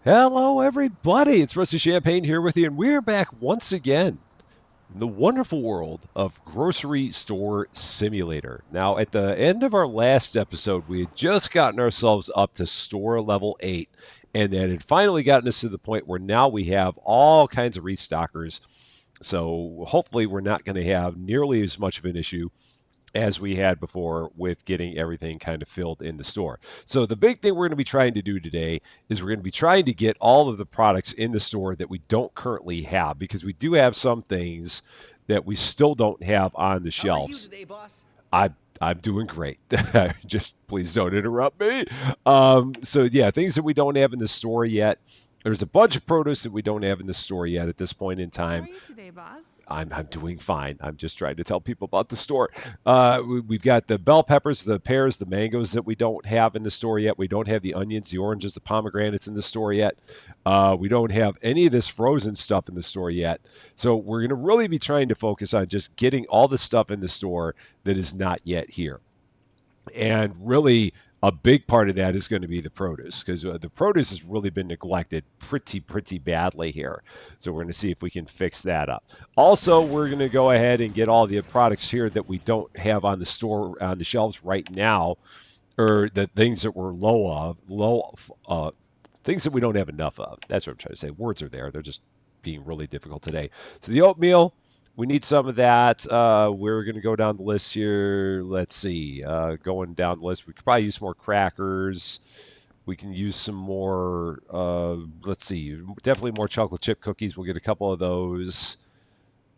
Hello, everybody. It's Rusty Champaign here with you, and we're back once again in the wonderful world of Grocery Store Simulator. Now, at the end of our last episode, we had just gotten ourselves up to store level 8, and then had finally gotten us to the point where now we have all kinds of restockers. So, hopefully, we're not going to have nearly as much of an issue as we had before with getting everything kind of filled in the store. So the big thing we're going to be trying to do today is we're going to be trying to get all of the products in the store that we don't currently have, because we do have some things that we still don't have on the How are you shelves. today, boss? I'm doing great. Just please don't interrupt me. So yeah, things that we don't have in the store yet. There's a bunch of produce that we don't have in the store yet at this point in How time. are you today, boss? I'm doing fine. I'm just trying to tell people about the store. We've got the bell peppers, the pears, the mangoes that we don't have in the store yet. We don't have the onions, the oranges, the pomegranates in the store yet. We don't have any of this frozen stuff in the store yet. So we're going to really be trying to focus on just getting all the stuff in the store that is not yet here. And really, a big part of that is going to be the produce, because the produce has really been neglected pretty badly here. So we're going to see if we can fix that up. Also, we're going to go ahead and get all the products here that we don't have on the store on the shelves right now, or the things that we're things that we don't have enough of. That's what I'm trying to say. Words are there. They're just being really difficult today. So the oatmeal, we need some of that. We're going to go down the list here. Let's see. Going down the list, we could probably use some more crackers. We can use some more, let's see, definitely more chocolate chip cookies. We'll get a couple of those.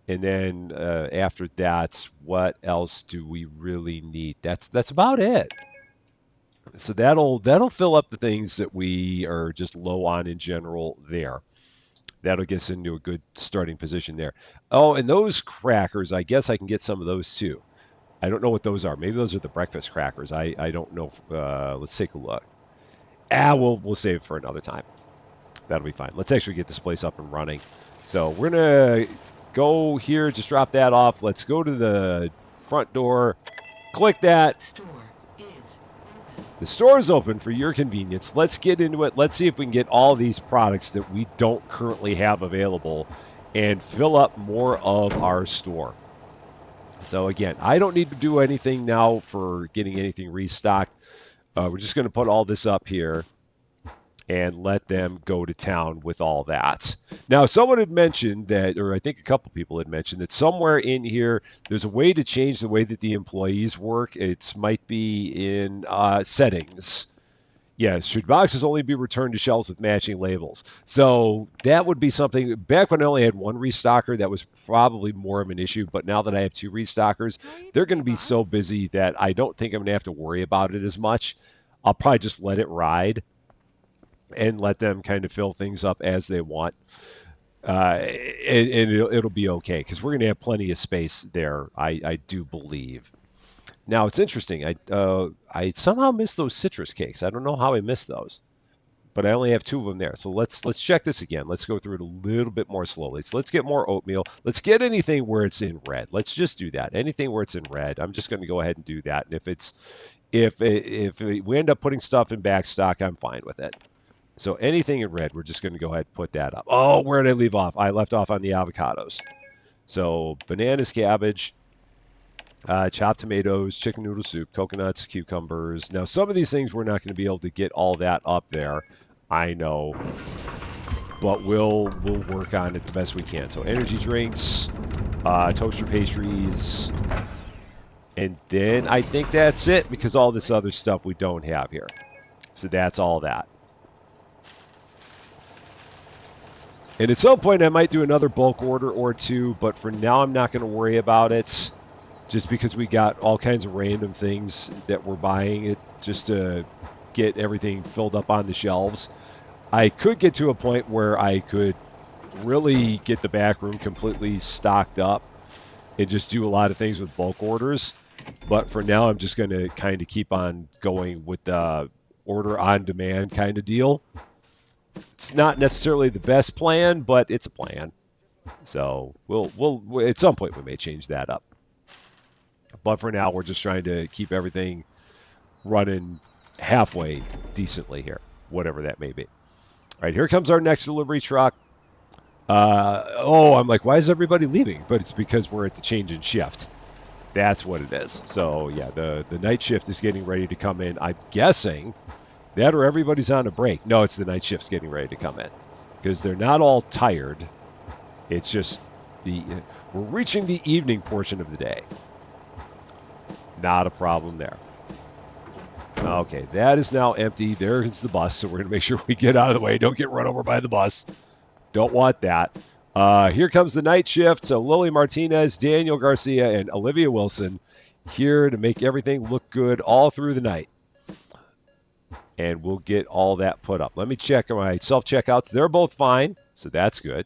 And then after that, what else do we really need? That's about it. So that'll fill up the things that we are just low on in general there. That'll get us into a good starting position there. Oh, and those crackers, I guess I can get some of those too. I don't know what those are. Maybe those are the breakfast crackers. I don't know. Let's take a look. We'll save it for another time. That'll be fine. Let's actually get this place up and running. So we're gonna go here. Just drop that off. Let's go to the front door. Click that. The store is open for your convenience. Let's get into it. Let's see if we can get all these products that we don't currently have available and fill up more of our store. So again, I don't need to do anything now for getting anything restocked. We're just going to put all this up here and let them go to town with all that. Now, someone had mentioned that, or I think a couple people had mentioned that somewhere in here, there's a way to change the way that the employees work. It might be in settings. Yeah, should boxes only be returned to shelves with matching labels? So that would be something. Back when I only had one restocker, that was probably more of an issue. But now that I have two restockers, How are you they're going today, to be so boss? busy that I don't think I'm going to have to worry about it as much. I'll probably just let it ride and let them kind of fill things up as they want. And it'll be okay, because we're going to have plenty of space there, I do believe. Now, it's interesting. I somehow missed those citrus cakes. I don't know how I missed those, but I only have two of them there. So let's check this again. Let's go through it a little bit more slowly. So let's get more oatmeal. Let's get anything where it's in red. Let's just do that. Anything where it's in red. I'm just going to go ahead and do that. And if we end up putting stuff in back stock, I'm fine with it. So anything in red, we're just going to go ahead and put that up. Oh, where did I leave off? I left off on the avocados. So bananas, cabbage, chopped tomatoes, chicken noodle soup, coconuts, cucumbers. Now, some of these things we're not going to be able to get all that up there. I know, but we'll work on it the best we can. So energy drinks, toaster pastries, and then I think that's it, because all this other stuff we don't have here. So that's all that. And at some point, I might do another bulk order or two, but for now, I'm not going to worry about it, just because we got all kinds of random things that we're buying it just to get everything filled up on the shelves. I could get to a point where I could really get the back room completely stocked up and just do a lot of things with bulk orders. But for now, I'm just going to kind of keep on going with the order on demand kind of deal. It's not necessarily the best plan, but it's a plan. So we'll at some point we may change that up. But for now, we're just trying to keep everything running halfway decently here, whatever that may be. All right, here comes our next delivery truck. I'm like, why is everybody leaving? But it's because we're at the change in shift. That's what it is. So yeah, the night shift is getting ready to come in. I'm guessing that or everybody's on a break. No, it's the night shift's getting ready to come in because they're not all tired. It's just we're reaching the evening portion of the day. Not a problem there. Okay, that is now empty. There is the bus, so we're going to make sure we get out of the way. Don't get run over by the bus. Don't want that. Here comes the night shift. So Lily Martinez, Daniel Garcia, and Olivia Wilson here to make everything look good all through the night. And we'll get all that put up. Let me check my self-checkouts. They're both fine, so that's good.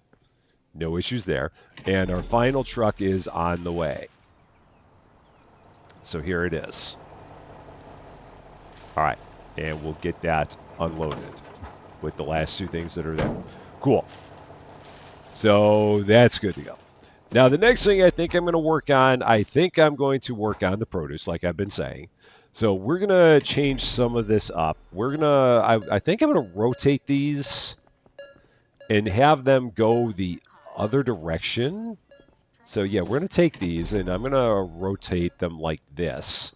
No issues there. And our final truck is on the way. So here it is. All right, and we'll get that unloaded with the last two things that are there. Cool. So that's good to go. Now, the next thing I think I'm going to work on, the produce, like I've been saying. So we're going to change some of this up. I think I'm going to rotate these and have them go the other direction. So yeah, we're going to take these and I'm going to rotate them like this.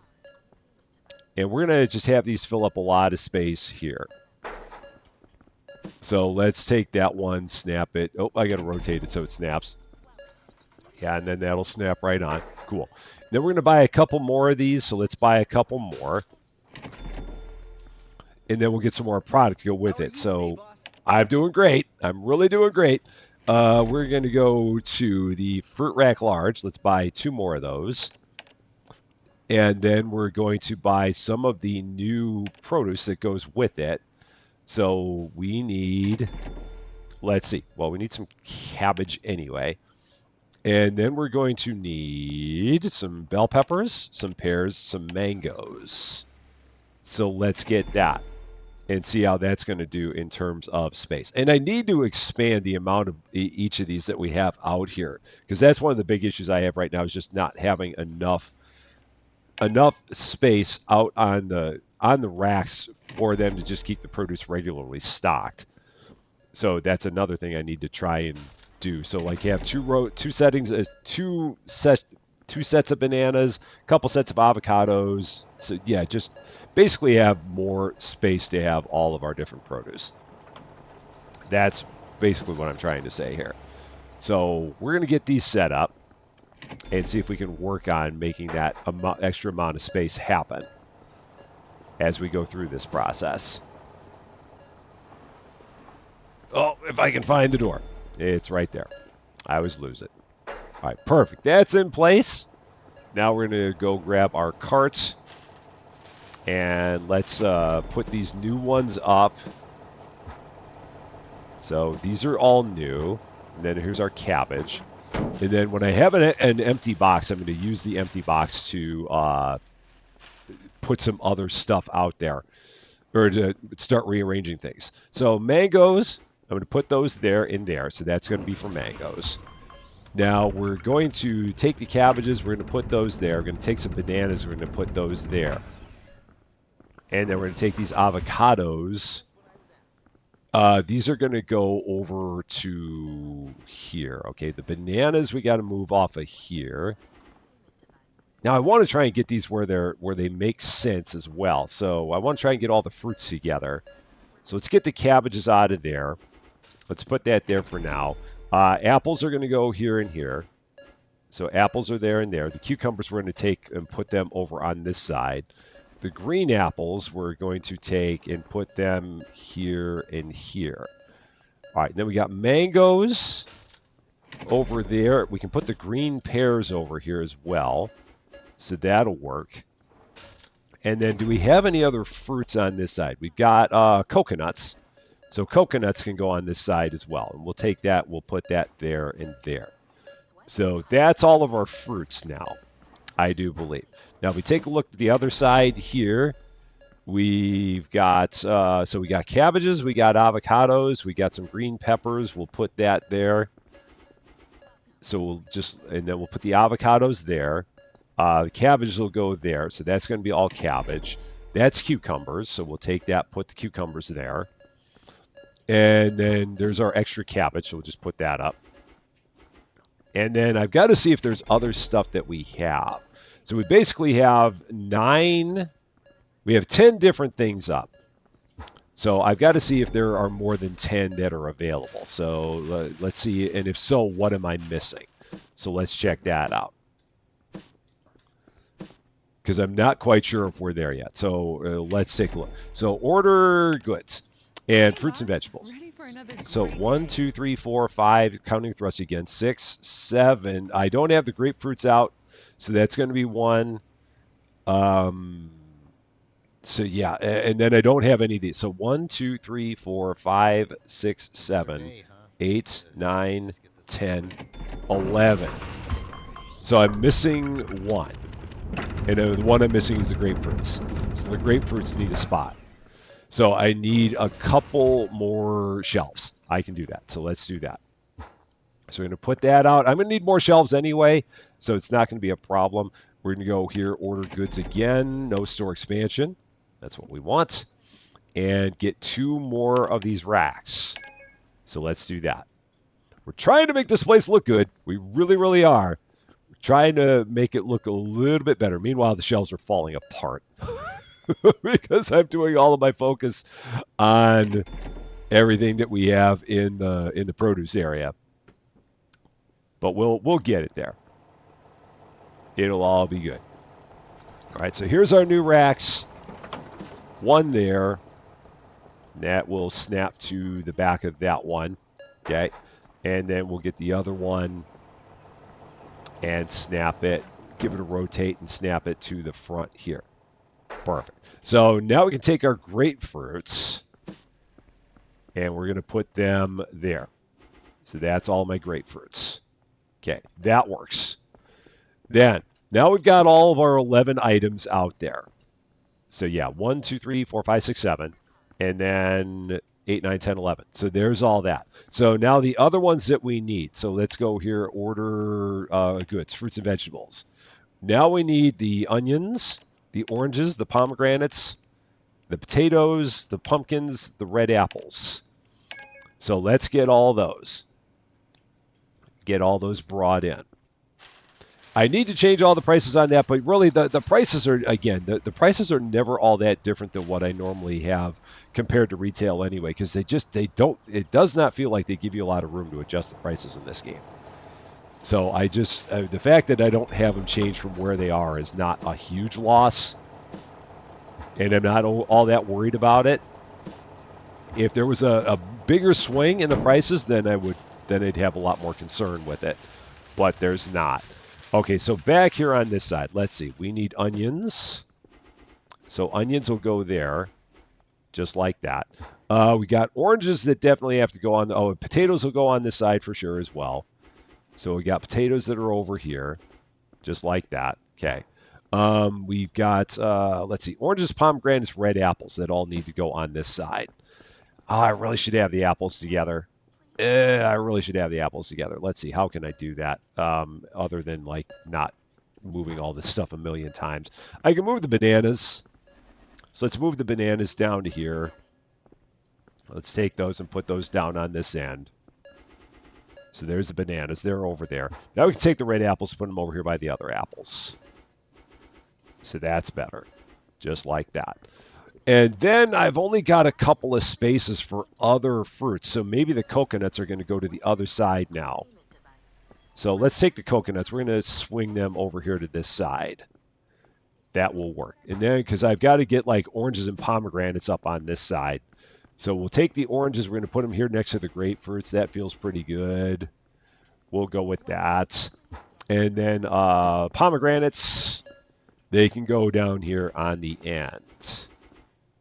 And we're going to just have these fill up a lot of space here. So let's take that one, snap it. Oh, I got to rotate it so it snaps. Yeah, and then that'll snap right on. Cool. Then we're going to buy a couple more of these, so let's buy a couple more. And then we'll get some more product to go with it. So I'm doing great. I'm really doing great. We're going to go to the Fruit Rack Large. Let's buy 2 more of those. And then we're going to buy some of the new produce that goes with it. So we need, let's see. Well, we need some cabbage anyway. And then we're going to need some bell peppers, some pears, some mangoes. So let's get that and see how that's going to do in terms of space. And I need to expand the amount of each of these that we have out here because that's one of the big issues I have right now is just not having enough space out on the racks for them to just keep the produce regularly stocked. So that's another thing I need to try and do. So like have two sets of bananas, a couple sets of avocados. So yeah, just basically have more space to have all of our different produce. That's basically what I'm trying to say here. So we're going to get these set up and see if we can work on making that extra amount of space happen as we go through this process. Oh, if I can find the door. It's right there. I always lose it. All right, perfect. That's in place. Now we're going to go grab our carts. And let's put these new ones up. So these are all new. And then here's our cabbage. And then when I have an empty box, I'm going to use the empty box to put some other stuff out there. Or to start rearranging things. So mangoes, I'm going to put those in there. So that's going to be for mangoes. Now we're going to take the cabbages. We're going to put those there. We're going to take some bananas. We're going to put those there. And then we're going to take these avocados. These are going to go over to here. Okay, the bananas we got to move off of here. Now I want to try and get these where they make sense as well. So I want to try and get all the fruits together. So let's get the cabbages out of there. Let's put that there for now. Apples are going to go here and here. So apples are there and there. The cucumbers we're going to take and put them over on this side. The green apples we're going to take and put them here and here. All right, then we got mangoes over there. We can put the green pears over here as well. So that'll work. And then do we have any other fruits on this side? We've got coconuts. So coconuts can go on this side as well. And we'll take that, we'll put that there and there. So that's all of our fruits now, I do believe. Now, if we take a look at the other side here, we've got, so we got cabbages, we got avocados, we got some green peppers. We'll put that there. So and then we'll put the avocados there. The cabbages will go there. So that's going to be all cabbage. That's cucumbers. So we'll take that, put the cucumbers there. And then there's our extra cabbage, so we'll just put that up. And then I've got to see if there's other stuff that we have. So we basically have 10 different things up. So I've got to see if there are more than 10 that are available. So let's see, and if so, what am I missing? So let's check that out. Because I'm not quite sure if we're there yet. So let's take a look. So order goods and fruits and vegetables. So 1, 2, 3, 4, 5, counting with Rusty again, 6, 7. I don't have the grapefruits out, so that's going to be 1. So yeah, and then I don't have any of these. So 1, 2, 3, 4, 5, 6, 7, 8, 9, 10, 11. So I'm missing 1. And the one I'm missing is the grapefruits. So the grapefruits need a spot. So I need a couple more shelves. I can do that. So let's do that. So we're going to put that out. I'm going to need more shelves anyway, so it's not going to be a problem. We're going to go here, order goods again, no store expansion. That's what we want. And get 2 more of these racks. So let's do that. We're trying to make this place look good. We really, really are. We're trying to make it look a little bit better. Meanwhile, the shelves are falling apart because I'm doing all of my focus on everything that we have in the produce area. But we'll get it there. It'll all be good. All right, so here's our new racks. 1 there. That will snap to the back of that one. Okay. And then we'll get the other one and snap it, give it a rotate and snap it to the front here. Perfect. So now we can take our grapefruits and we're going to put them there. So that's all my grapefruits. Okay, that works. Then, now we've got all of our 11 items out there. So yeah, 1, 2, 3, 4, 5, 6, 7. And then 8, 9, 10, 11. So there's all that. So now the other ones that we need. So let's go here, order goods, fruits and vegetables. Now we need the onions, the oranges, the pomegranates, the potatoes, the pumpkins, the red apples. So let's get all those. Get all those brought in. I need to change all the prices on that, but really the prices are, again, the prices are never all that different than what I normally have compared to retail anyway, because it does not feel like they give you a lot of room to adjust the prices in this game. So the fact that I don't have them changed from where they are is not a huge loss, and I'm not all that worried about it. If there was a bigger swing in the prices, then I'd have a lot more concern with it, but there's not. Okay, so back here on this side, let's see. We need onions. So onions will go there, just like that. We got oranges that definitely have to go on. Oh, and potatoes will go on this side for sure as well. So we got potatoes that are over here, just like that. Okay. We've got, let's see, oranges, pomegranates, red apples that all need to go on this side. Oh, I really should have the apples together. I really should have the apples together. Let's see, how can I do that other than like not moving all this stuff a million times? I can move the bananas. So let's move the bananas down to here. Let's take those and put those down on this end. So there's the bananas. They're over there. Now we can take the red apples and put them over here by the other apples. So that's better. Just like that. And then I've only got a couple of spaces for other fruits. So maybe the coconuts are going to go to the other side now. So let's take the coconuts. We're going to swing them over here to this side. That will work. And then, because I've got to get like oranges and pomegranates up on this side. So we'll take the oranges. We're going to put them here next to the grapefruits. That feels pretty good. We'll go with that. And then pomegranates, they can go down here on the end.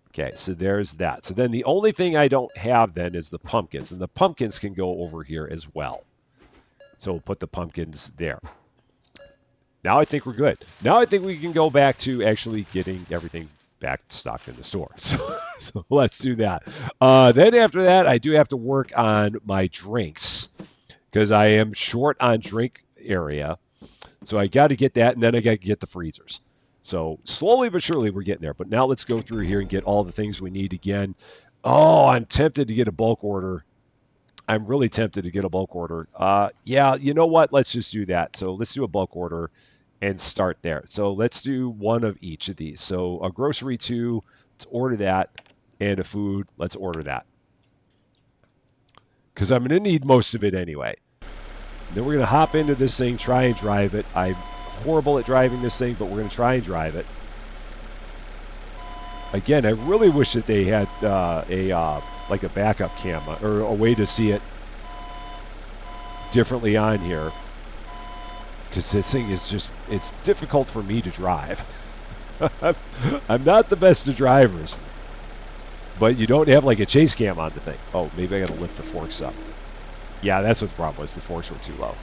Okay, so there's that. So then the only thing I don't have then is the pumpkins. And the pumpkins can go over here as well. So we'll put the pumpkins there. Now I think we're good. Now I think we can go back to actually getting everything back stocked in the store. So let's do that. Then after that, I do have to work on my drinks because I am short on drink area. So I got to get that, and then I got to get the freezers. So slowly but surely we're getting there. But now let's go through here and get all the things we need again. Oh, I'm tempted to get a bulk order. I'm really tempted to get a bulk order. Yeah, you know what? Let's just do that. So let's do a bulk order and start there. So let's do one of each of these. So a grocery 2, let's order that, and a food, let's order that. Because I'm going to need most of it anyway. Then we're going to hop into this thing, try and drive it. I'm horrible at driving this thing, but we're going to try and drive it. Again, I really wish that they had like a backup camera or a way to see it differently on here, because this thing is just, it's difficult for me to drive. I'm not the best of drivers, but you don't have like a chase cam on the thing. Oh, maybe I got to lift the forks up. Yeah, that's what the problem was. The forks were too low.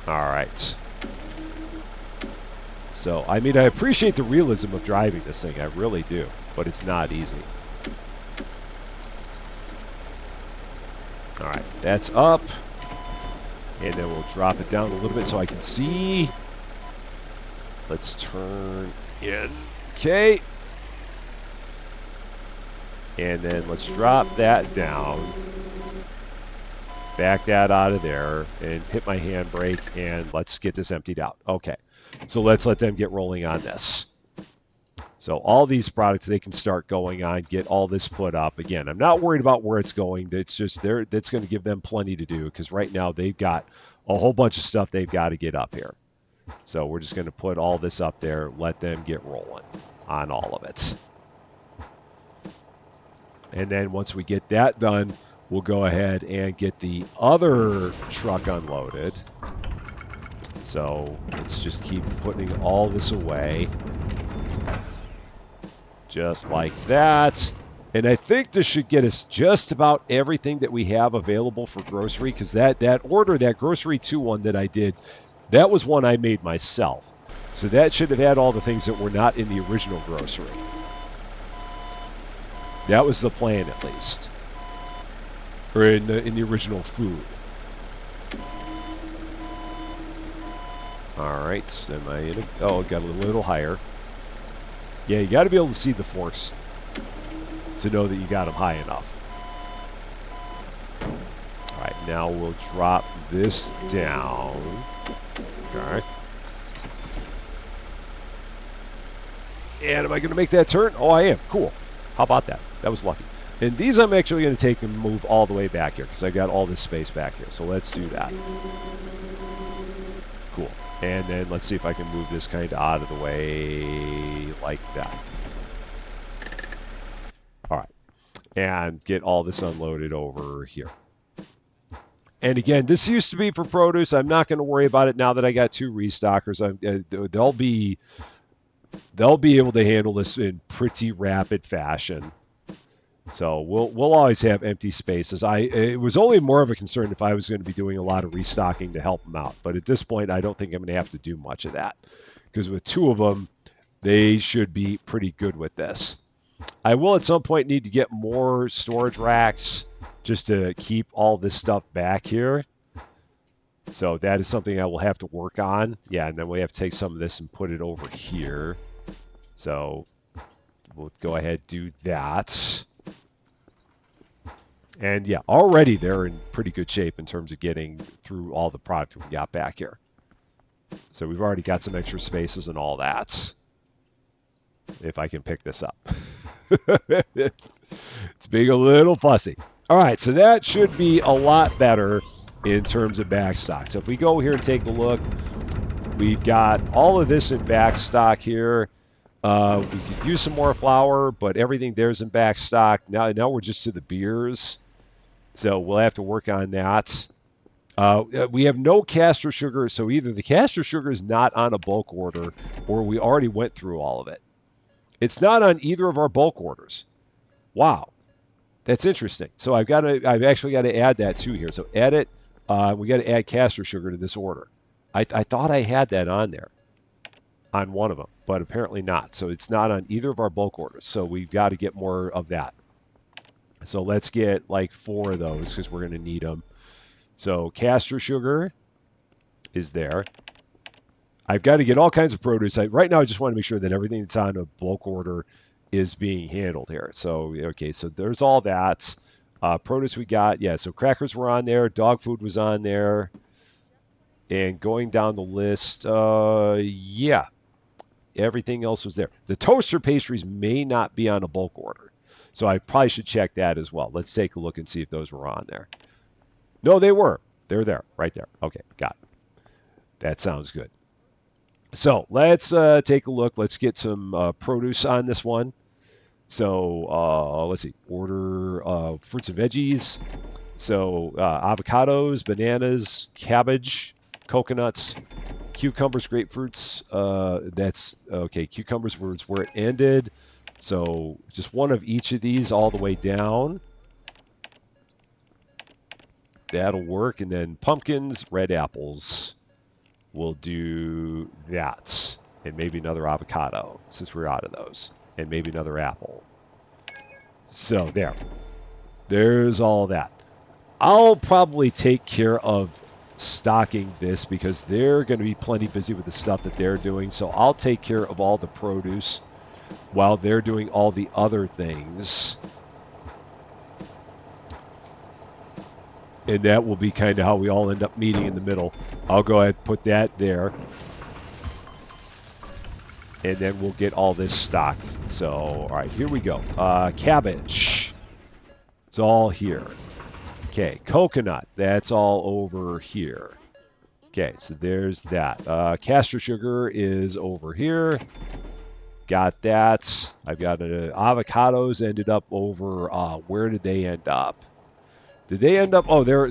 All right. So, I mean, I appreciate the realism of driving this thing. I really do, but it's not easy. All right, that's up. And then we'll drop it down a little bit so I can see. Let's turn in. Okay. And then let's drop that down. Back that out of there and hit my handbrake, and let's get this emptied out. Okay. So let's let them get rolling on this. So all these products, they can start going on, get all this put up. Again, I'm not worried about where it's going. It's just that's going to give them plenty to do, because right now they've got a whole bunch of stuff they've got to get up here. So we're just going to put all this up there, let them get rolling on all of it. And then once we get that done, we'll go ahead and get the other truck unloaded. So let's just keep putting all this away. Just like that. And I think this should get us just about everything that we have available for grocery, because that order, that grocery 2 one that I did, that was one I made myself. So that should have had all the things that were not in the original grocery. That was the plan, at least. Or in the original food. All right. Am I in a... Oh, it got a little higher. Yeah, you got to be able to see the forks to know that you got them high enough. All right, now we'll drop this down. Okay. And am I going to make that turn? Oh, I am. Cool. How about that? That was lucky. And these I'm actually going to take and move all the way back here, because I got all this space back here. So let's do that. Cool. And then let's see if I can move this kind of out of the way like that. All right. And get all this unloaded over here. And again, this used to be for produce. I'm not going to worry about it now that I got 2 restockers. They'll be able to handle this in pretty rapid fashion. So we'll always have empty spaces. It was only more of a concern if I was going to be doing a lot of restocking to help them out. But at this point, I don't think I'm going to have to do much of that, because with 2 of them, they should be pretty good with this. I will at some point need to get more storage racks just to keep all this stuff back here. So that is something I will have to work on. Yeah, and then we have to take some of this and put it over here. So we'll go ahead and do that. And yeah, already they're in pretty good shape in terms of getting through all the product we got back here. So we've already got some extra spaces and all that. If I can pick this up. It's being a little fussy. All right, so that should be a lot better in terms of back stock. So if we go here and take a look, we've got all of this in back stock here. We could use some more flour, but everything there's in back stock. Now we're just to the beers. So we'll have to work on that. We have no castor sugar, so either the castor sugar is not on a bulk order, or we already went through all of it. It's not on either of our bulk orders. Wow, that's interesting. So I've actually got to add that too here. So edit. We got to add castor sugar to this order. I thought I had that on there on one of them, but apparently not. So it's not on either of our bulk orders. So we've got to get more of that. So let's get like 4 of those, because we're going to need them. So castor sugar is there. I've got to get all kinds of produce. Right now, I just want to make sure that everything that's on a bulk order is being handled here. So, okay, so there's all that. Produce we got, yeah, so crackers were on there, dog food was on there, and going down the list, yeah, everything else was there. The toaster pastries may not be on a bulk order, so I probably should check that as well. Let's take a look and see if those were on there. No, they were. They're there, right there. Okay, got it. That sounds good. So let's take a look. Let's get some produce on this one. So let's see, order fruits and veggies. So avocados, bananas, cabbage, coconuts, cucumbers, grapefruits. That's okay. Cucumbers was where it ended. So just one of each of these all the way down. That'll work. And then pumpkins, red apples. We'll do that. And maybe another avocado since we're out of those. And maybe another apple. So there. There's all that. I'll probably take care of stocking this because they're going to be plenty busy with the stuff that they're doing. So I'll take care of all the produce while they're doing all the other things. And that will be kind of how we all end up meeting in the middle. I'll go ahead and put that there. And then we'll get all this stocked. So, all right, here we go. Cabbage. It's all here. Okay, coconut. That's all over here. Okay, so there's that. Castor sugar is over here. Got that. I've got avocados ended up over. Where did they end up? Did they end up? Oh, they're.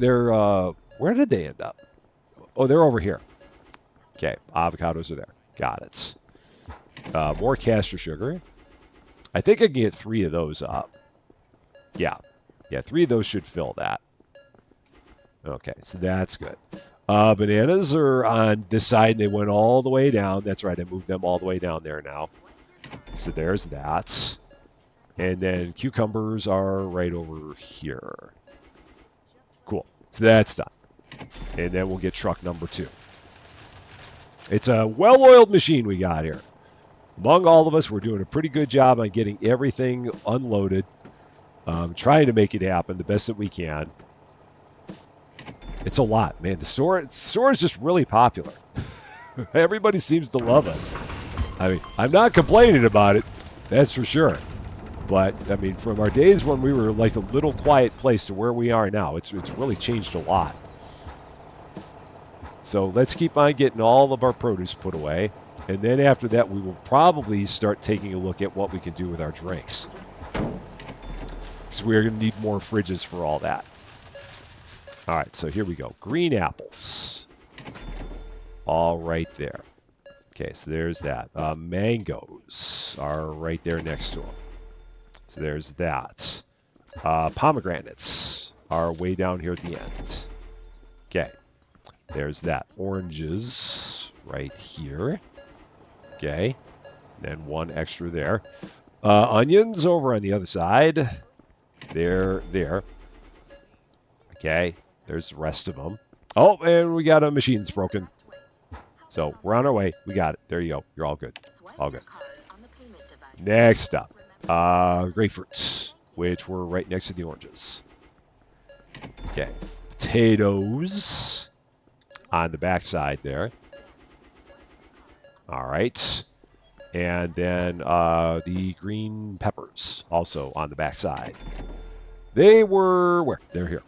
Where did they end up? Oh, they're over here. Okay, avocados are there. Got it. More castor sugar. I think I can get 3 of those up. Yeah. Yeah, 3 of those should fill that. Okay, so that's good. Bananas are on this side, and they went all the way down. That's right, I moved them all the way down there now. So there's that. And then cucumbers are right over here. Cool. So that's done. And then we'll get truck number 2. It's a well-oiled machine we got here. Among all of us, we're doing a pretty good job on getting everything unloaded. Trying to make it happen the best that we can. It's a lot, man. The store is just really popular. Everybody seems to love us. I mean, I'm not complaining about it, that's for sure. But, I mean, from our days when we were like a little quiet place to where we are now, it's really changed a lot. So let's keep on getting all of our produce put away. And then after that, we will probably start taking a look at what we can do with our drinks. Because we're going to need more fridges for all that. All right, so here we go. Green apples. All right there. Okay, so there's that. Mangoes are right there next to them. So there's that. Pomegranates are way down here at the end. Okay, there's that. Oranges right here. Okay, then 1 extra there. Onions over on the other side. They're there. Okay, there's the rest of them. Oh, and we got a machine that's broken. So we're on our way. We got it. There you go. You're all good. All good. Next up, grapefruits, which were right next to the oranges. Okay, potatoes on the back side there. All right. And then the green peppers also on the back side. They were where? They're here.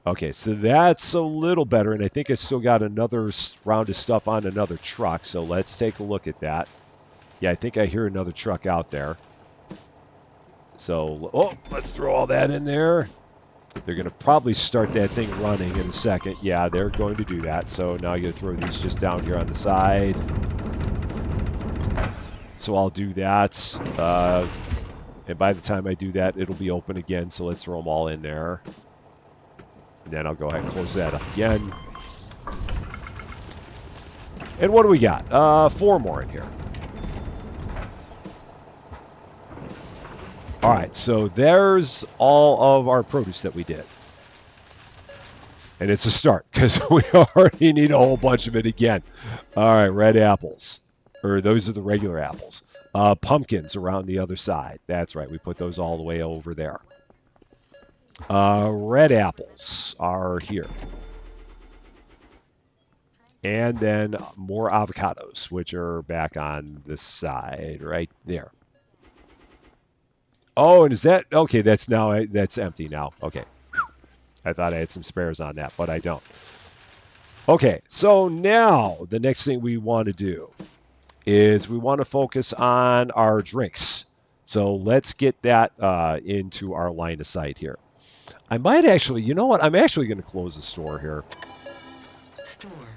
Okay, so that's a little better, and I think I still got another round of stuff on another truck, so let's take a look at that. Yeah, I think I hear another truck out there. So, oh, let's throw all that in there. They're going to probably start that thing running in a second. Yeah, they're going to do that. So now I got to throw these just down here on the side. So I'll do that. And by the time I do that, it'll be open again. So let's throw them all in there. And then I'll go ahead and close that up again. And what do we got? 4 more in here. All right, so there's all of our produce that we did. And it's a start, because we already need a whole bunch of it again. All right, red apples. Or those are the regular apples. Pumpkins around the other side. That's right. We put those all the way over there. Red apples are here. And then more avocados, which are back on this side right there. Oh, and is that okay? That's empty now. Okay, I thought I had some spares on that, but I don't. Okay, so now the next thing we want to do is we want to focus on our drinks. So let's get that into our line of sight here. I might actually, you know what? I'm actually going to close the store here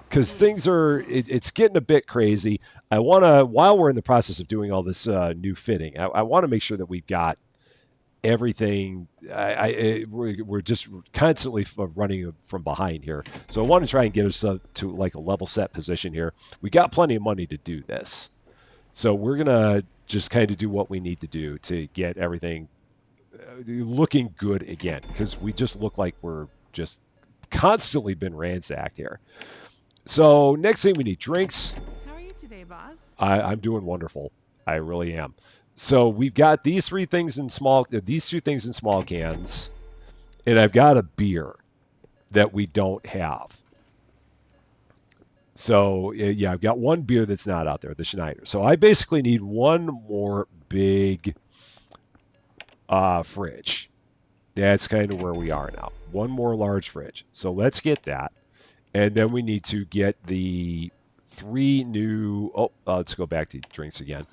because things it's getting a bit crazy. I want to, while we're in the process of doing all this new fitting, I want to make sure that we've got everything. We're just constantly running from behind here. So I want to try and get us to like a level set position here. We got plenty of money to do this. So we're going to just kind of do what we need to do to get everything looking good again, because we just look like we're just constantly been ransacked here. So next thing we need drinks. How are you today, boss? I'm doing wonderful. I really am. So we've got these two things in small cans, and I've got a beer that we don't have. So yeah, I've got one beer that's not out there, the Schneider. So I basically need one more big fridge. That's kind of where we are now. One more large fridge. So let's get that. And then we need to get the 3 new... let's go back to drinks again.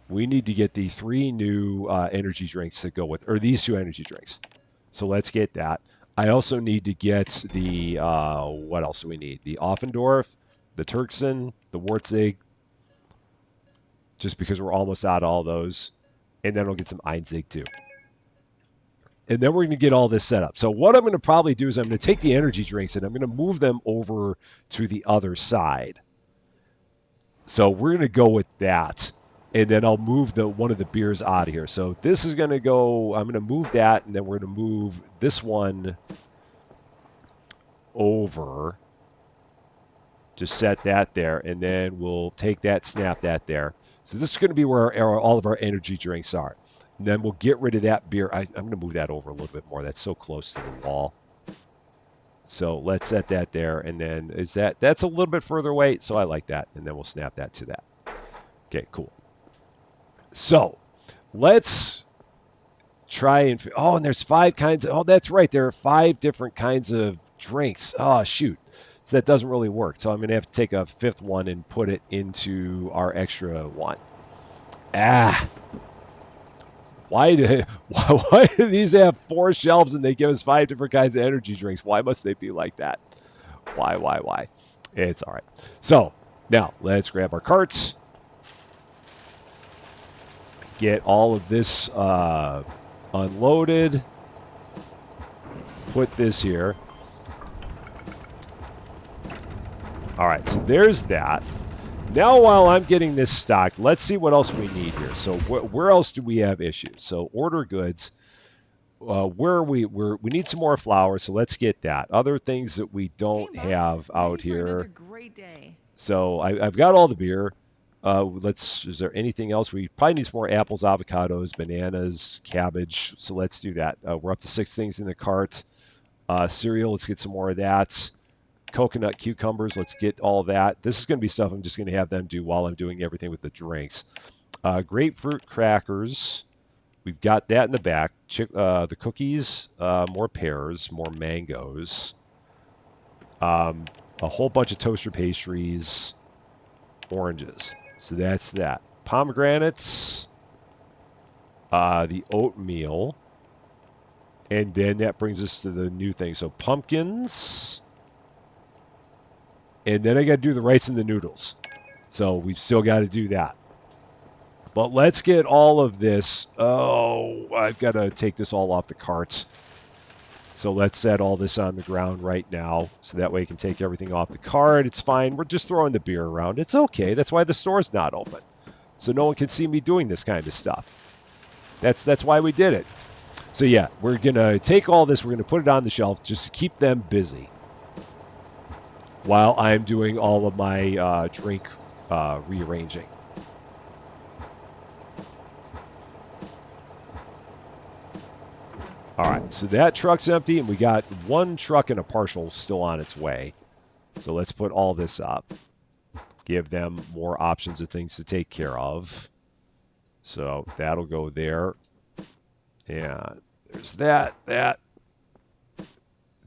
We need to get the 3 new energy drinks that go with... Or these 2 energy drinks. So let's get that. I also need to get the... what else do we need? The Offendorf, the Turkson, the Wartzig. Just because we're almost out of all those. And then we'll get some Einzig too. And then we're going to get all this set up. So what I'm going to probably do is I'm going to take the energy drinks and I'm going to move them over to the other side. So we're going to go with that. And then I'll move one of the beers out of here. So this is going to go, I'm going to move that, and then we're going to move this one over. Just set that there, and then we'll take that, snap that there. So this is going to be where all of our energy drinks are. And then we'll get rid of that beer. I'm going to move that over a little bit more. That's so close to the wall. So let's set that there. And then that's a little bit further away. So I like that. And then we'll snap that to that. Okay, cool. So let's try and... and there's 5 kinds of... Oh, that's right. There are 5 different kinds of drinks. Oh, shoot. So that doesn't really work. So I'm going to have to take a 5th one and put it into our extra one. Why do these have 4 shelves and they give us 5 different kinds of energy drinks? Why must they be like that? Why? It's all right. So now let's grab our carts. Get all of this unloaded. Put this here. All right, so there's that. Now, while I'm getting this stocked, let's see what else we need here. So where else do we have issues? So order goods. Where are we? We need some more flour, so let's get that. Other things that we don't have out here. Great day. So I've got all the beer. Is there anything else? We probably need some more apples, avocados, bananas, cabbage. So let's do that. We're up to 6 things in the cart. Cereal, let's get some more of that. Coconut cucumbers, let's get all that. This is going to be stuff I'm just going to have them do while I'm doing everything with the drinks. Grapefruit crackers, we've got that in the back. The cookies, more pears, more mangoes. A whole bunch of toaster pastries, oranges. So that's that. Pomegranates, the oatmeal, and then that brings us to the new thing. So pumpkins. And then I got to do the rice and the noodles. So we've still got to do that. But let's get all of this. Oh, I've got to take this all off the carts. So let's set all this on the ground right now. So that way you can take everything off the cart. It's fine. We're just throwing the beer around. It's okay. That's why the store's not open. So no one can see me doing this kind of stuff. That's why we did it. So yeah, we're going to take all this. We're going to put it on the shelf just to keep them busy, while I'm doing all of my drink rearranging. All right, so that truck's empty, and we got one truck and a partial still on its way. So let's put all this up. Give them more options of things to take care of. So that'll go there. And there's that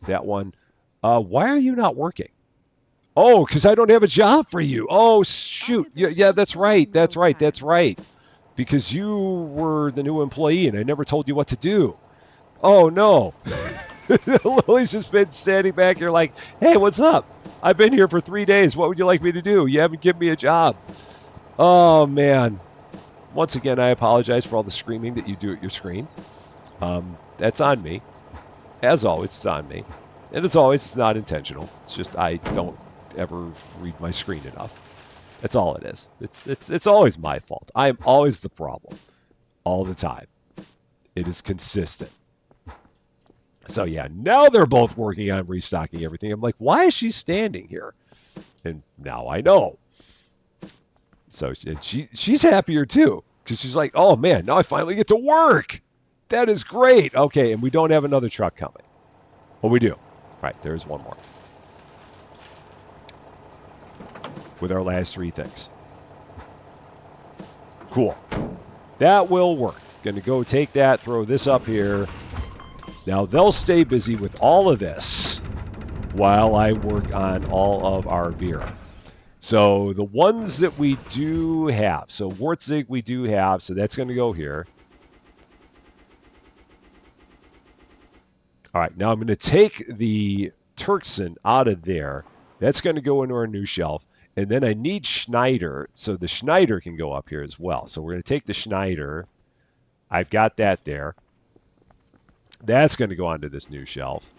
one. Why are you not working? Oh, because I don't have a job for you. Oh, shoot. Yeah, that's right. That's right. That's right. Because you were the new employee and I never told you what to do. Oh, no. Lily's just been standing back here like, hey, what's up? I've been here for 3 days. What would you like me to do? You haven't given me a job. Oh, man. Once again, I apologize for all the screaming that you do at your screen. That's on me. As always, it's on me. And as always, it's not intentional. It's just I don't ever read my screen enough. That's all it is. It's always my fault. I am always the problem. All the time. It is consistent. So yeah, now they're both working on restocking everything. I'm like, why is she standing here? And now I know. So she's happier too. Because she's like, oh man, now I finally get to work. That is great. Okay, and we don't have another truck coming. Well, we do. Right, there's one more. With our last three things. Cool. That will work. Going to go take that, throw this up here. Now, they'll stay busy with all of this while I work on all of our beer. So the ones that we do have. So Wartzig we do have, so that's going to go here. All right, now I'm going to take the Turkson out of there. That's going to go into our new shelf. And then I need Schneider, so the Schneider can go up here as well. So we're going to take the Schneider. I've got that there. That's going to go onto this new shelf.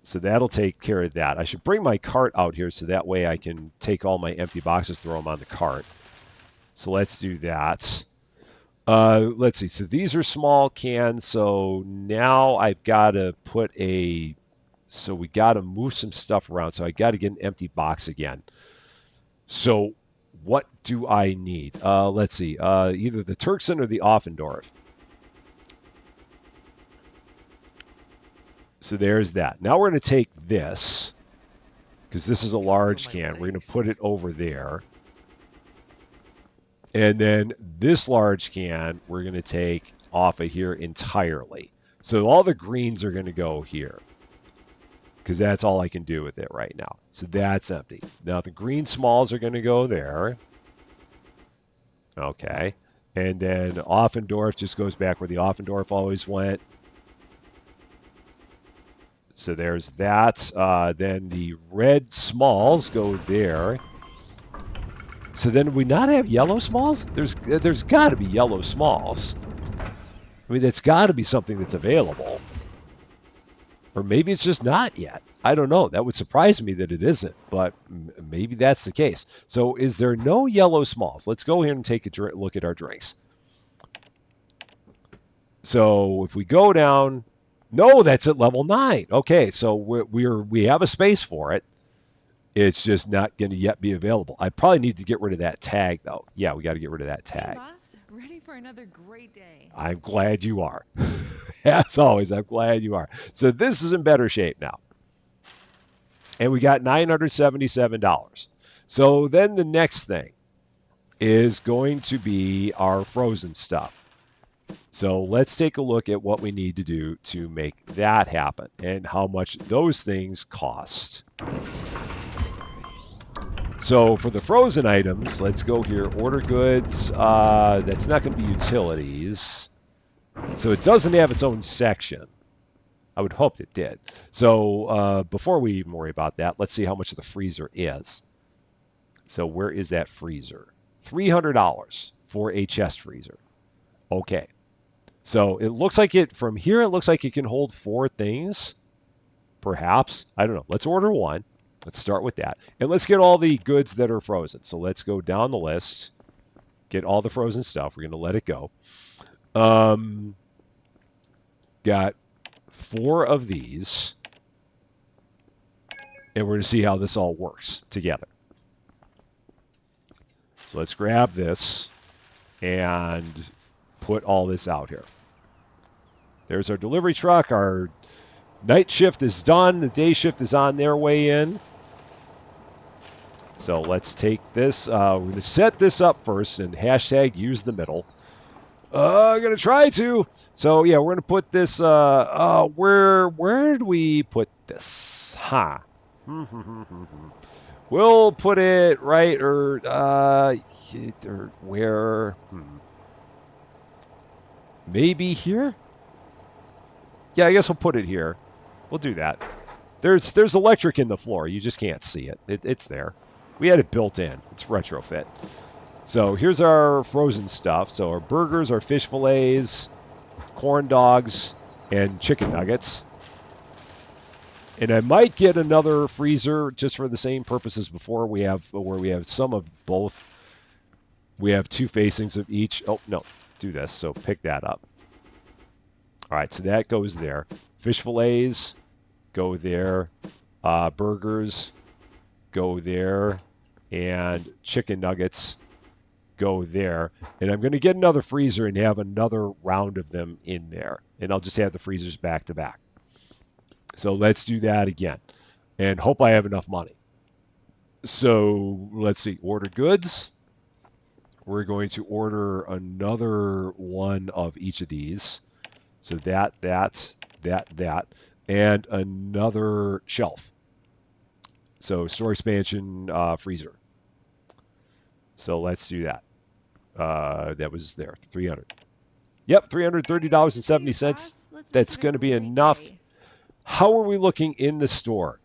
So that'll take care of that. I should bring my cart out here so that way I can take all my empty boxes, throw them on the cart. So let's do that. Let's see. So these are small cans. So now I've got to put a... So we got to move some stuff around. So I got to get an empty box again. So what do I need? Let's see. Either the Turkson or the Offendorf. So there's that. Now we're going to take this, because this is a large can. We're going to put it over there. And then this large can, we're going to take off of here entirely. So all the greens are going to go here, because that's all I can do with it right now. So that's empty. Now the green smalls are going to go there. Okay. And then Offendorf just goes back where the Offendorf always went. So there's that. Then the red smalls go there. So then we not have yellow smalls? There's got to be yellow smalls. I mean, that's got to be something that's available. Or maybe it's just not yet. I don't know. That would surprise me that it isn't, but maybe that's the case. So is there no yellow smalls? Let's go here and take a look at our drinks. So if we go down... No, that's at level 9. Okay, so we have a space for it. It's just not going to yet be available. I probably need to get rid of that tag, though. Yeah, we got to get rid of that tag. Hey, boss. Ready for another great day. I'm glad you are. As always, I'm glad you are. So this is in better shape now. And we got $977. So then the next thing is going to be our frozen stuff. So let's take a look at what we need to do to make that happen and how much those things cost. So for the frozen items, let's go here, order goods. That's not going to be utilities. So it doesn't have its own section. I would hope it did. So before we even worry about that, let's see how much the freezer is. So where is that freezer? $300 for a chest freezer. Okay. So it looks like from here, it looks like it can hold 4 things. Perhaps. I don't know. Let's order one. Let's start with that. And let's get all the goods that are frozen. So let's go down the list. Get all the frozen stuff. We're going to let it go. Got 4 of these. And we're going to see how this all works together. So let's grab this and put all this out here. There's our delivery truck. Our night shift is done. The day shift is on their way in. So let's take this. We're going to set this up first and hashtag use the middle. I'm going to try to. So, yeah, we're going to put this. Where do we put this? Huh. We'll put it right or where? Maybe here? Yeah, I guess we'll put it here. We'll do that. There's electric in the floor. You just can't see it. It's there. We had it built in. It's retrofit. So here's our frozen stuff. So our burgers, our fish fillets, corn dogs, and chicken nuggets. And I might get another freezer just for the same purposes before where we have some of both. We have two facings of each. Oh, no. Do this. So pick that up. All right, so that goes there. Fish fillets go there. Burgers go there. And chicken nuggets go there. And I'm going to get another freezer and have another round of them in there. And I'll just have the freezers back to back. So let's do that again. And hope I have enough money. So let's see. Order goods. We're going to order another one of each of these. So that, and another shelf. So store expansion freezer. So let's do that. That was there, 300. Yep, $330.70. That's going to be enough. How are we looking in the store?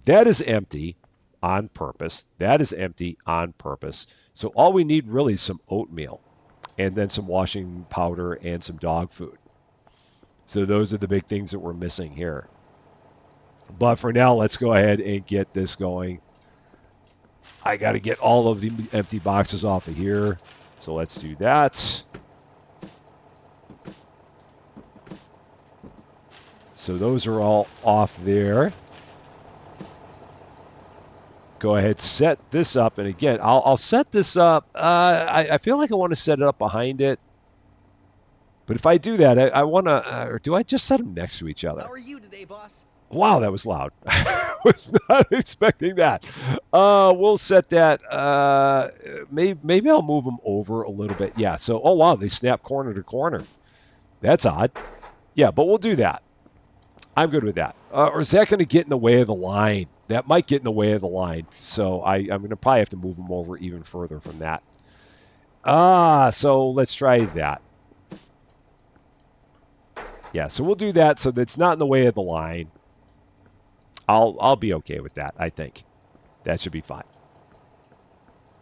That is empty on purpose. That is empty on purpose. So all we need really is some oatmeal and then some washing powder and some dog food. So those are the big things that we're missing here. But for now, let's go ahead and get this going. I got to get all of the empty boxes off of here. So let's do that. So those are all off there. Go ahead, set this up. And again, I'll set this up. I feel like I want to set it up behind it. But if I do that, I want to, or do I just set them next to each other? How are you today, boss? Wow, that was loud. I was not expecting that. We'll set that. Maybe I'll move them over a little bit. Yeah, so, oh, wow, they snap corner to corner. That's odd. Yeah, but we'll do that. I'm good with that. Or is that going to get in the way of the line? That might get in the way of the line. So I'm going to probably have to move them over even further from that. So let's try that. Yeah, so we'll do that so that it's not in the way of the line. I'll be okay with that, I think. That should be fine.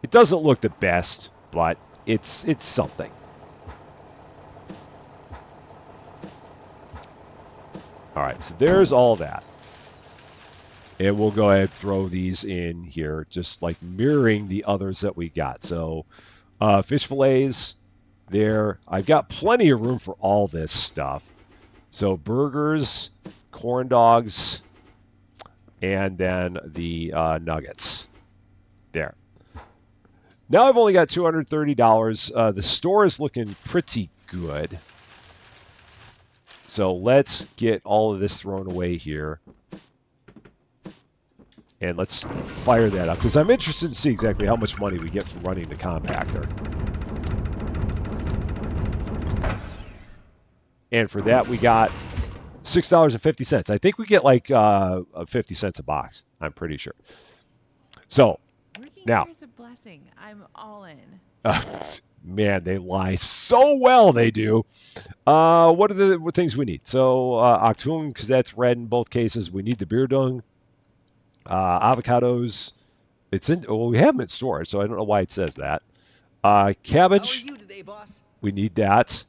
It doesn't look the best, but it's something. All right, so there's all that. And we'll go ahead and throw these in here, just like mirroring the others that we got. So fish fillets there. I've got plenty of room for all this stuff. So burgers, corn dogs, and then the nuggets. There. Now I've only got $230. The store is looking pretty good. So let's get all of this thrown away here. And let's fire that up, because I'm interested to see exactly how much money we get from running the compactor. And for that, we got $6.50. I think we get like 50 cents a box. I'm pretty sure. So Working now, here is a blessing. I'm all in. Man, they lie so well. They do. What are the things we need? So Octoon, because that's red in both cases. We need the beer dung. Avocados. It's in. Well, we have them in storage, so I don't know why it says that. Cabbage. How are you today, boss? We need that.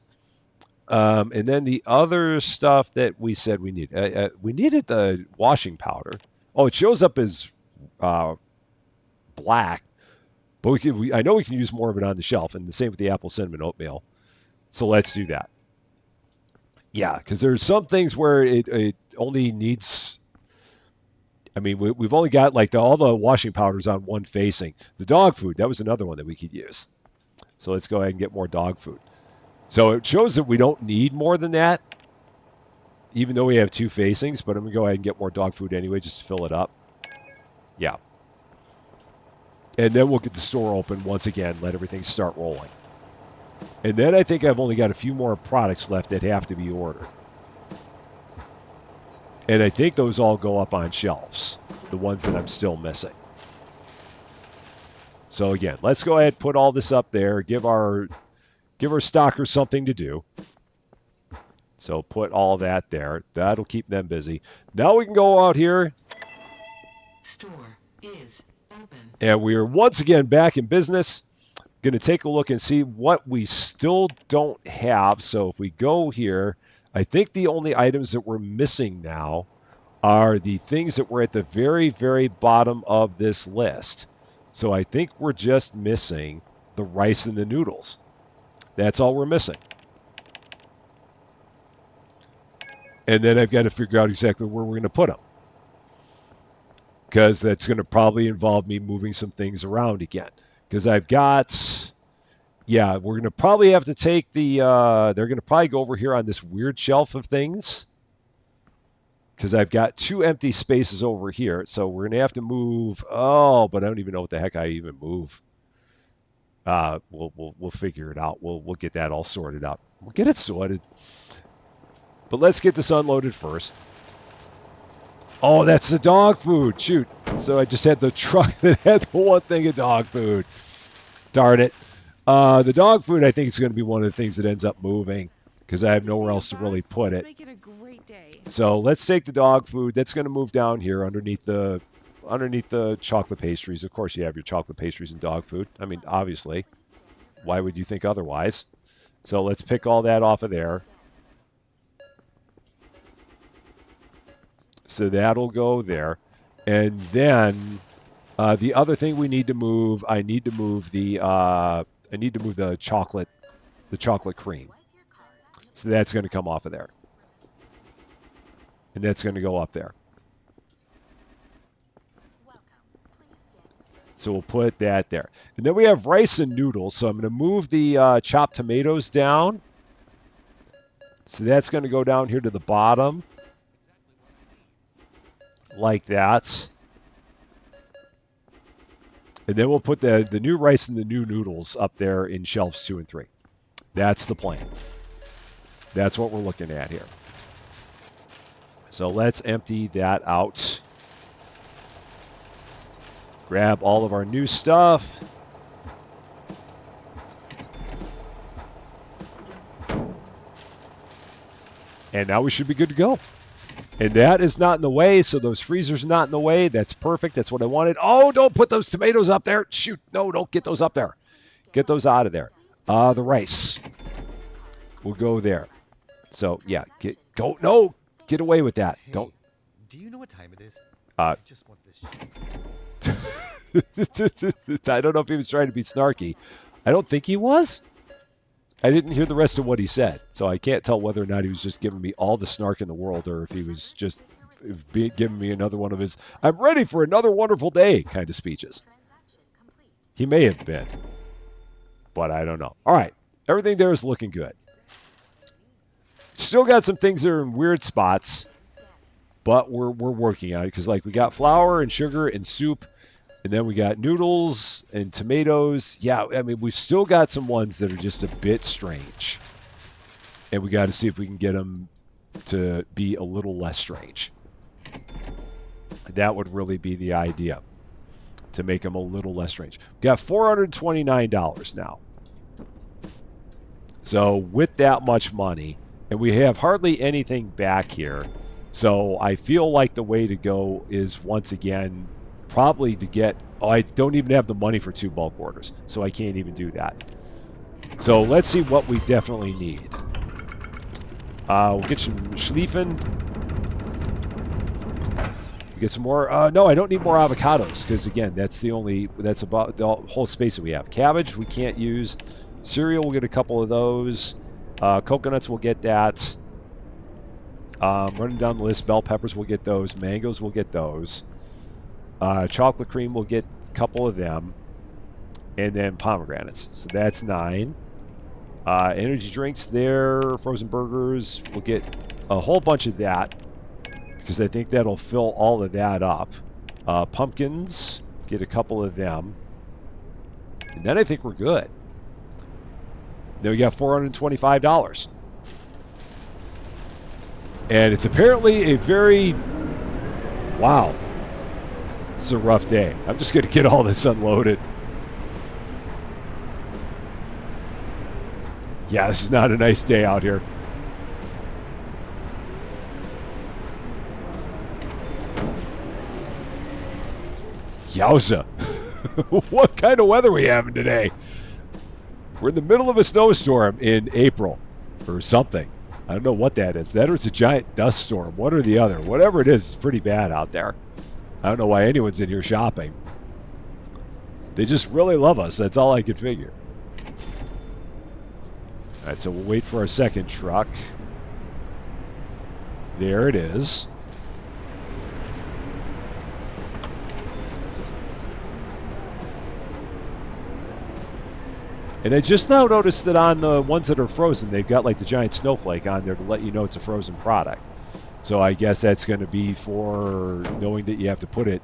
And then the other stuff that we said we need. We needed the washing powder. Oh, it shows up as black, but I know we can use more of it on the shelf, and the same with the apple cinnamon oatmeal. So let's do that. Yeah, because there's some things where it only needs. I mean, we've only got like all the washing powders on one facing. The dog food, that was another one that we could use. So let's go ahead and get more dog food. So it shows that we don't need more than that, even though we have 2 facings, but I'm going to go ahead and get more dog food anyway just to fill it up. Yeah. And then we'll get the store open once again, let everything start rolling. And then I think I've only got a few more products left that have to be ordered. And I think those all go up on shelves, the ones that I'm still missing. So again, let's go ahead and put all this up there, give our stockers something to do. So put all that there. That'll keep them busy. Now we can go out here. Store is open. And we're once again back in business. Going to take a look and see what we still don't have. So if we go here, I think the only items that we're missing now are the things that were at the very, very bottom of this list. So I think we're just missing the rice and the noodles. That's all we're missing. And then I've got to figure out exactly where we're going to put them, because that's going to probably involve me moving some things around again. Because I've got, yeah, we're going to probably have to take the, they're going to probably go over here on this weird shelf of things. Because I've got 2 empty spaces over here. So we're going to have to move, oh, but I don't even know what the heck I even move. We'll figure it out. We'll get that all sorted out. We'll get it sorted. But let's get this unloaded first. Oh, that's the dog food. Shoot. So I just had the truck that had the one thing of dog food. Darn it. The dog food, I think, is going to be one of the things that ends up moving, because I have nowhere else to really put it. Make it a great day. So let's take the dog food. That's going to move down here underneath the chocolate pastries. Of course, you have your chocolate pastries and dog food. I mean, obviously. Why would you think otherwise? So let's pick all that off of there. So that'll go there. And then the other thing we need to move, I need to move the chocolate cream. So that's going to come off of there. And that's going to go up there. So we'll put that there. And then we have rice and noodles. So I'm going to move the chopped tomatoes down. So that's going to go down here to the bottom. Like that. And then we'll put the new rice and the new noodles up there in shelves 2 and 3. That's the plan. That's what we're looking at here. So let's empty that out. Grab all of our new stuff. And now we should be good to go. And that is not in the way, so those freezers are not in the way. That's perfect. That's what I wanted. Oh, don't put those tomatoes up there. Shoot. No, don't get those up there. Get those out of there. The rice. We'll go there. So, yeah. No, get away with that. Hey, Don't. Do you know what time it is? I I just want this shit. I don't know if he was trying to be snarky. I don't think he was. I didn't hear the rest of what he said, so I can't tell whether or not he was just giving me all the snark in the world, or if he was just giving me another one of his "I'm ready for another wonderful day" kind of speeches. He may have been, but I don't know. All right, everything there is looking good. Still got some things that are in weird spots, but we're working on it, because like we got flour and sugar and soup. And then we got noodles and tomatoes. Yeah, I mean, we've still got some ones that are just a bit strange. And we got to see if we can get them to be a little less strange. That would really be the idea, to make them a little less strange. We got $429 now. So with that much money, and we have hardly anything back here. So I feel like the way to go is, once again, probably to get, I don't even have the money for 2 bulk orders, so I can't even do that. So let's see what we definitely need. We'll get some Schlieffen. We get some more, no, I don't need more avocados, because again, that's about the whole space that we have. Cabbage, we can't use. Cereal, we'll get a couple of those. Coconuts, we'll get that. Running down the list, bell peppers, we'll get those. Mangoes, we'll get those. Chocolate cream, we'll get a couple of them. And then pomegranates. So that's 9. Energy drinks there, frozen burgers. We'll get a whole bunch of that because I think that'll fill all of that up. Pumpkins, get a couple of them. And then I think we're good. Then we got $425. And it's apparently a very... Wow. This is a rough day. I'm just going to get all this unloaded. Yeah, this is not a nice day out here. Yowza. What kind of weather are we having today? We're in the middle of a snowstorm in April or something. I don't know what that is. That or it's a giant dust storm. One or the other. Whatever it is, it's pretty bad out there. I don't know why anyone's in here shopping. They just really love us. That's all I could figure. All right, so we'll wait for our second truck. There it is. And I just now noticed that on the ones that are frozen, they've got like the giant snowflake on there to let you know it's a frozen product. So I guess that's going to be for knowing that you have to put it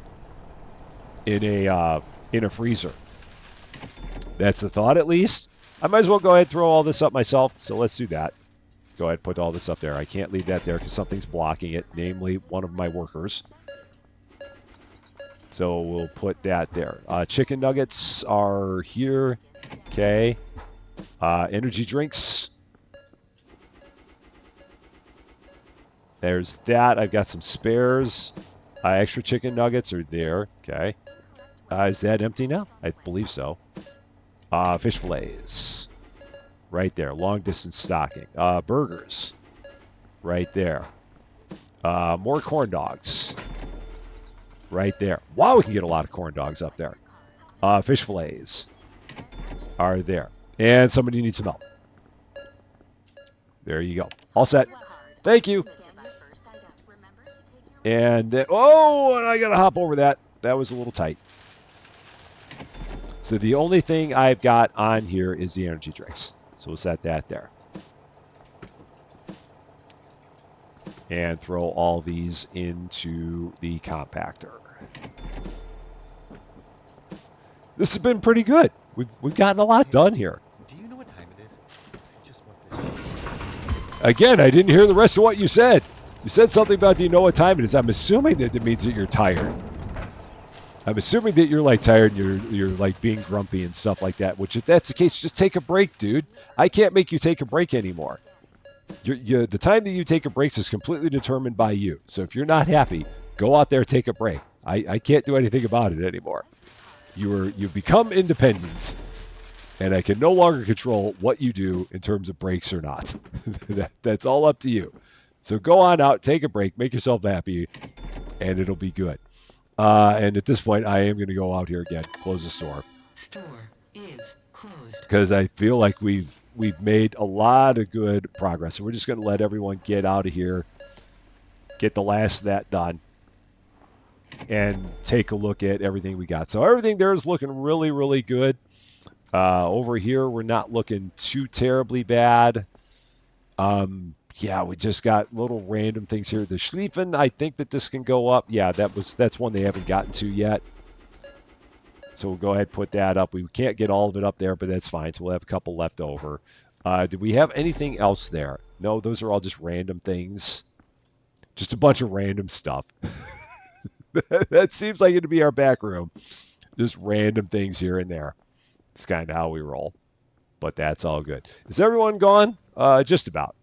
in a freezer. That's the thought, at least. I might as well go ahead and throw all this up myself, so let's do that. Go ahead and put all this up there. I can't leave that there because something's blocking it, namely one of my workers. So we'll put that there. Chicken nuggets are here. Okay. Energy drinks. There's that. I've got some spares. Extra chicken nuggets are there. Okay. Is that empty now? I believe so. Fish fillets. Right there. Long distance stocking. Burgers. Right there. More corn dogs. Right there. Wow, we can get a lot of corn dogs up there. Fish fillets are there. And somebody needs some help. There you go. All set. Thank you. And, and I got to hop over that. That was a little tight. So the only thing I've got on here is the energy drinks. So we'll set that there. And throw all these into the compactor. This has been pretty good. We've gotten a lot done here. Do you know what time it is? I just want this. Again, I didn't hear the rest of what you said. You said something about do you know what time it is. I'm assuming that means that you're tired. I'm assuming that you're like tired and you're like being grumpy and stuff like that. Which if that's the case, just take a break, dude. I can't make you take a break anymore. The time that you take a break is completely determined by you. So if you're not happy, go out there and take a break. I can't do anything about it anymore. You've become independent, and I can no longer control what you do in terms of breaks or not. That's all up to you. So go on out, take a break, make yourself happy, and it'll be good. And at this point, I am going to go out here again, close the store. Store is closed. Because I feel like we've made a lot of good progress. So we're just going to let everyone get out of here, get the last of that done, and take a look at everything we got. So everything there is looking really, really good. Over here, we're not looking too terribly bad. Yeah, we just got little random things here. The Schlieffen, I think that this can go up. Yeah, that's one they haven't gotten to yet. So we'll go ahead and put that up. We can't get all of it up there, but that's fine. So we'll have a couple left over. Did we have anything else there? No, those are all just random things. Just a bunch of random stuff. That seems like it'd be our back room. Just random things here and there. It's kind of how we roll. But that's all good. Is everyone gone? Just about.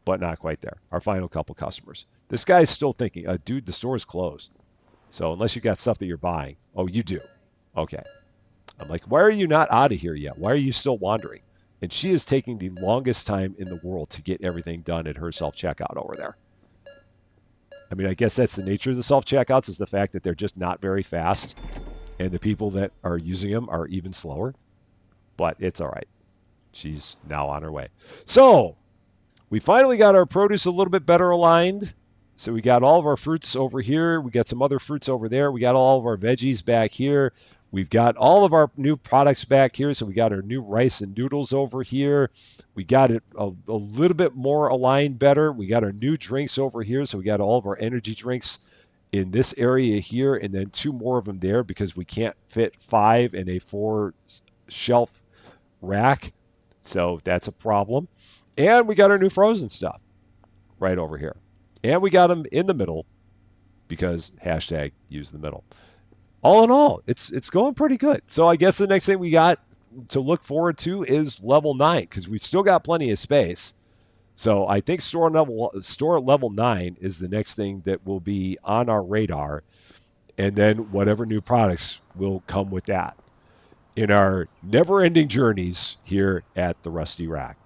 But not quite there. Our final couple customers. This guy's still thinking, dude, the store's closed. So unless you got stuff that you're buying. Oh, you do. Okay. I'm like, why are you not out of here yet? Why are you still wandering? And she is taking the longest time in the world to get everything done at her self-checkout over there. I mean, I guess that's the nature of the self-checkouts, is the fact that they're just not very fast. And the people that are using them are even slower. But it's all right. She's now on her way. So, we finally got our produce a little bit better aligned. So we got all of our fruits over here. We got some other fruits over there. We got all of our veggies back here. We've got all of our new products back here. So we got our new rice and noodles over here. We got it a little bit more aligned better. We got our new drinks over here. So we got all of our energy drinks in this area here, and then 2 more of them there because we can't fit 5 in a 4 shelf rack. So that's a problem. And we got our new frozen stuff right over here. And we got them in the middle because hashtag use the middle. All in all, it's going pretty good. So I guess the next thing we got to look forward to is level 9 because we still got plenty of space. So I think store level 9 is the next thing that will be on our radar, and then whatever new products will come with that in our never-ending journeys here at the Rusty Rack.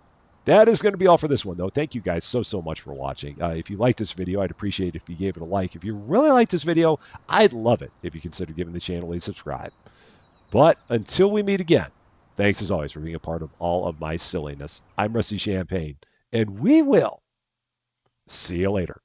That is going to be all for this one, though. Thank you guys so much for watching. If you liked this video, I'd appreciate it if you gave it a like. If you really liked this video, I'd love it if you consider giving the channel a subscribe. But until we meet again, thanks as always for being a part of all of my silliness. I'm Rusty Champaign, and we will see you later.